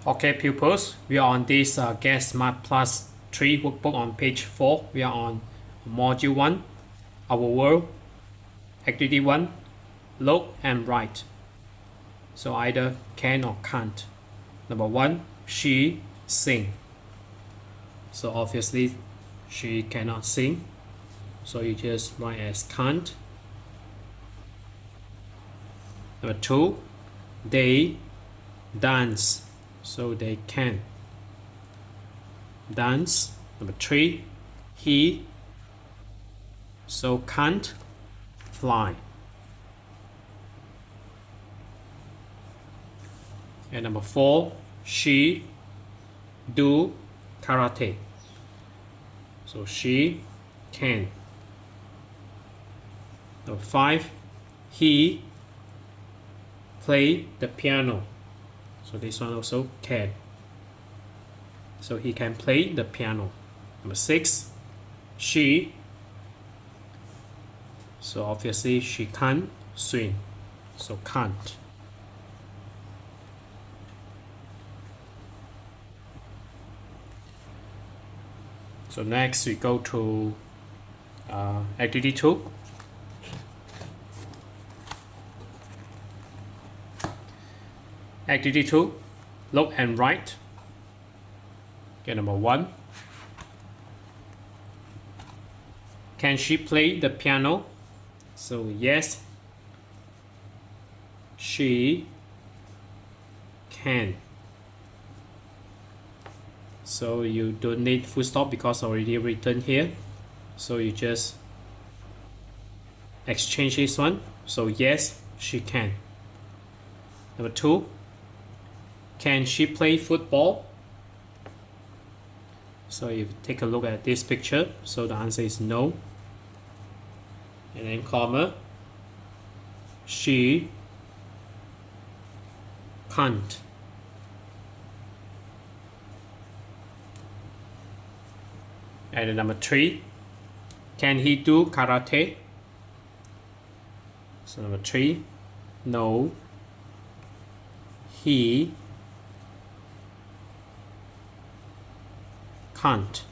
Okay, pupils, we are on this Get Smart Plus 3 workbook on page 4. We are on module 1, our world, activity 1, look and write. So either can or can't. Number 1, she sing. So obviously she cannot sing. So you just write as can't. Number 2, they dance. So they can dance. Number 3, he so can't fly. And number 4, she do karate. So she can. Number 5, he play the piano. So this one also can. So he can play the piano. Number 6, she. So obviously she can't swim. So can't. So next we go to activity 2. Activity 2, look and write. Okay, number 1. Can she play the piano? So yes, she can. So you don't need full stop because already written here. So you just exchange this one. So yes, she can. Number 2. Can she play football? So if you take a look at this picture, so the answer is no. And then comma, she can't. And then number 3, can he do karate? So number 3, no, he can't.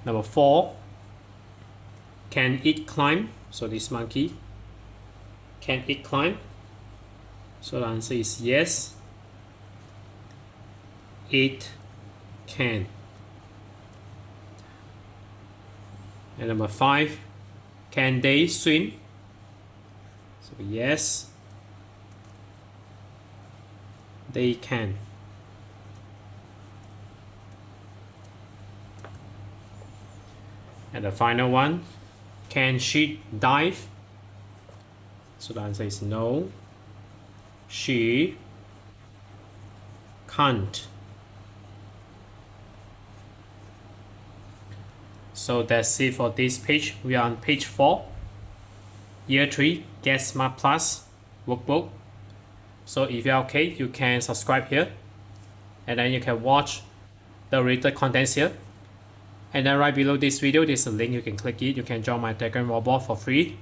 Number 4, can it climb? So this monkey, can it climb? So the answer is yes, it can. And number 5, can they swim? So yes, they can. And the final one, can she dive? So the answer is no, she can't. So that's it for this page. We are on page 4, Year 3, Get Smart Plus workbook. So if you're okay, you can subscribe here. And then you can watch the related contents here. And then right below this video, there's a link, you can click it. You can join my Telegram robot for free.